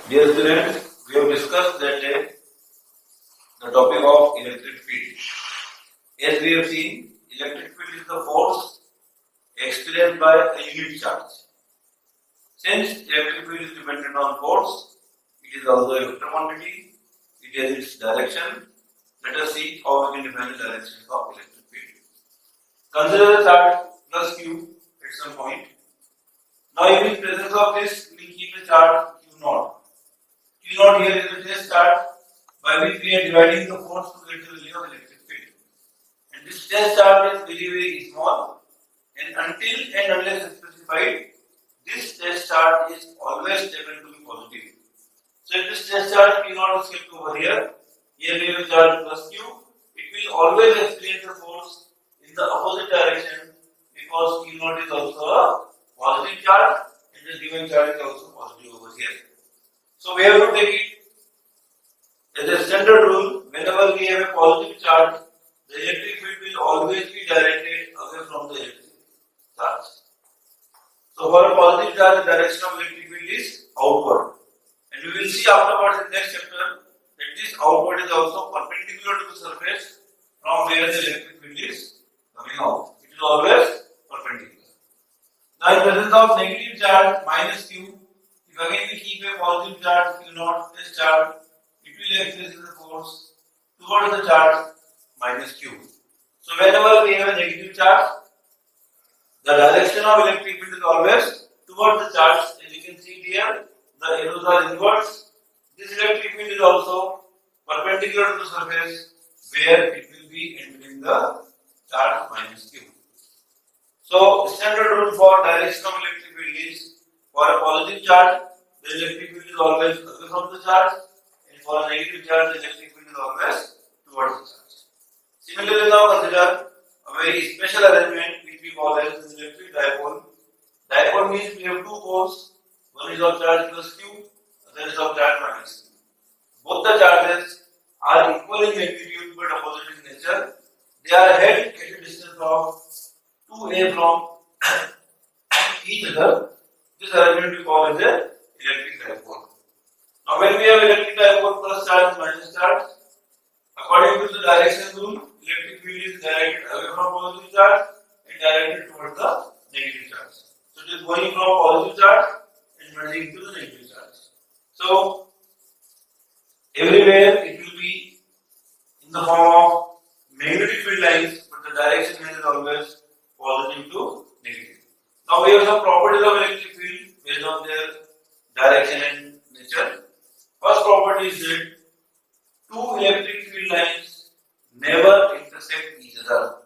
Dear students, we have discussed that day the topic of electric field. As we have seen, electric field is the force experienced by a unit charge. Since electric field is dependent on force, it is also a vector quantity, it has its direction. Let us see how we can define the direction of electric field. Consider the charge plus Q at some point. Now, in presence of this, we will keep the charge Q0. Q0 here is the test charge by which we are dividing the force to get the value of electric field. And this test charge is very small, and until and unless specified, this test charge is always taken to be positive. So if this test charge Q0 is kept over here we have charge plus Q, it will always experience the force in the opposite direction because Q0 is also a positive charge and the given charge is also positive over here. So we have to take it as a standard rule. Whenever we have a positive charge, the electric field will always be directed away from the electric charge. So for a positive charge, the direction of electric field is outward. And we will see afterwards in next chapter that this outward is also perpendicular to the surface from where the electric field is coming out. It is always perpendicular. Now in presence of negative charge minus Q, if again we keep a positive charge Q0, this charge, it will express the force towards the charge minus Q. So whenever we have a negative charge, the direction of electric field is always towards the charge. As you can see here, the arrows are inwards. This electric field is also perpendicular to the surface where it will be entering the charge minus Q. So standard rule for direction of electric field is for a positive charge, the electric field is always away from the charge, and for a negative charge, the electric field is always towards the charge. Similarly, now consider a very special arrangement which we call as an electric dipole. Dipole means we have two poles, one is of charge plus Q, other is of charge minus Q. Both the charges are equal in magnitude but opposite in nature. They are held at a distance of 2a from each other. This arrangement we call as a electric dipole. Now when we have electric dipole plus charge minus charge, according to the direction rule, electric field is directed away from positive charge and directed towards the negative charge. So it is going from positive charge and merging to the negative charge. So everywhere it will be in the form of magnetic field lines, but the direction here is always positive to negative. Now we have some properties of electric field based on their direction and nature. First property is that two electric field lines never intersect each other,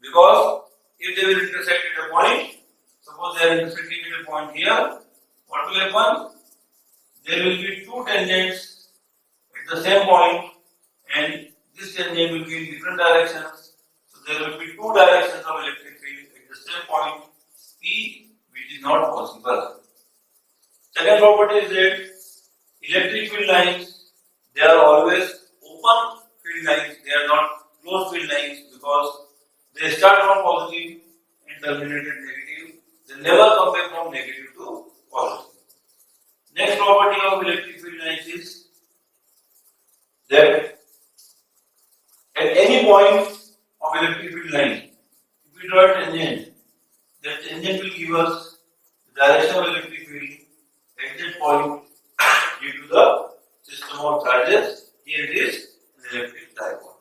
because if they will intersect at a point, suppose they are intersecting at a point here, what will happen? There will be two tangents at the same point, and this tangent will be in different directions. So there will be two directions of electric field at the same point P, which is not possible. Second property is that electric field lines, they are always open field lines, they are not closed field lines, because they start from positive and terminate at negative. They never come back from negative to positive. Next property of electric field lines is that at any point of electric field line, if we draw a tangent, that tangent will give us the direction of electric field at that point due to the system of charges. Here it is an electric dipole.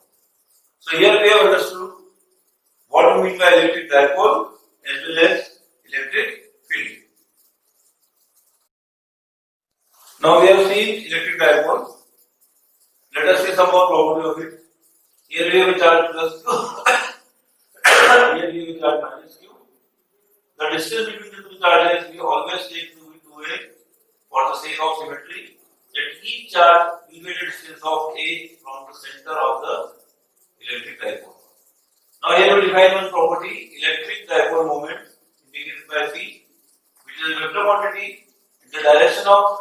So here we have understood what we mean by electric dipole as well as electric field. Now we have seen electric dipole. Let us see some more property of it. Here we have a charge plus Q. Here we have a charge minus Q. The distance between the two charges we always take to be 2a for the sake of symmetry. That each charge will be a distance of a from the center of the electric dipole. Now here we define one property, electric dipole moment indicated by P, which is a vector quantity. The direction of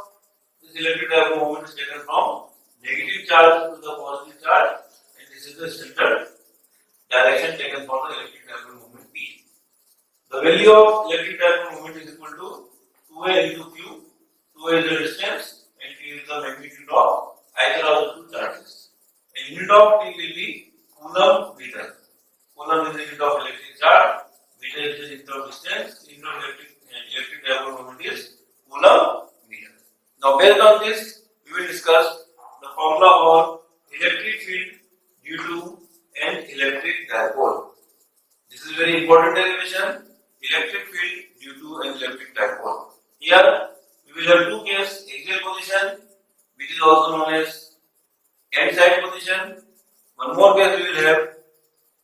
this electric dipole moment is taken from negative charge to the positive charge, and this is the standard direction taken for the electric dipole moment P. The value of electric dipole moment is equal to 2a into Q. 2a is the distance and Q is the magnitude of either of the two charges. And unit of T will be coulomb meter. Coulomb is the unit of electric charge, meter is the unit of distance, unit of electric dipole moment is coulomb meter. Now based on this, we will discuss the formula for electric field due to an electric dipole. This is very important derivation. Electric field due to an electric dipole. Here we will have two cases: axial position, which is also known as end side position. One more case we will have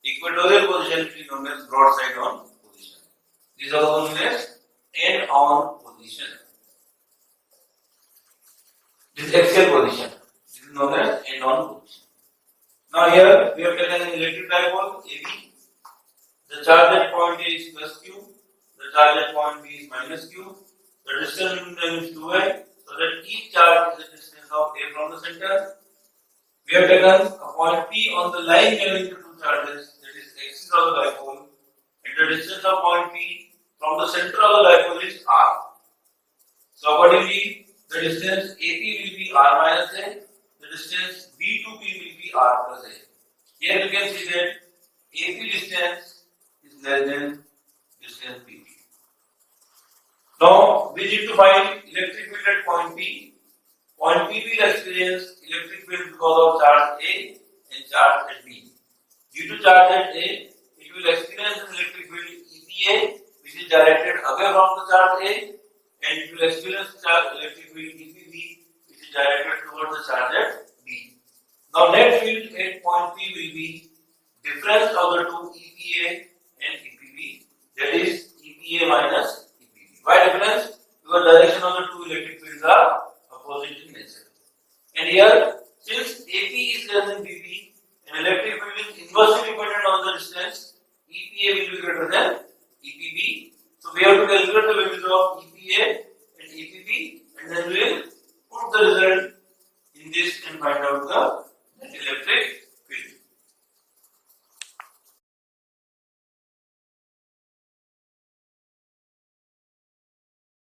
equatorial position, which is known as broadside on position. This is also known as end on position. This is axial position. This is known as end on position. Now here we have taken an electric dipole AB. The charge at point A is plus Q. The charge at point B is minus Q. The distance between them is 2a. So that each charge is the distance of A from the center. We have taken a point P on the line connecting the two charges, that is axis of the dipole, and the distance of point P from the center of the dipole is R. So accordingly, the distance AP will be R minus A, the distance B to P will be R plus A. Here you can see that AP distance is less than distance P. Now we need to find electric field at point P. Point P will experience electric field because of charge A and charge at B. Due to charge at A, it will experience an electric field EPA, which is directed away from the charge A, and it will experience electric field EPB, which is directed towards the charge at B. Now net field at point P will be difference of the two EPA and EPB, that is EPA minus EPB. Why difference? Because direction of the two electric fields are opposite in nature. And here, since AP is less than BP, an electric field is inversely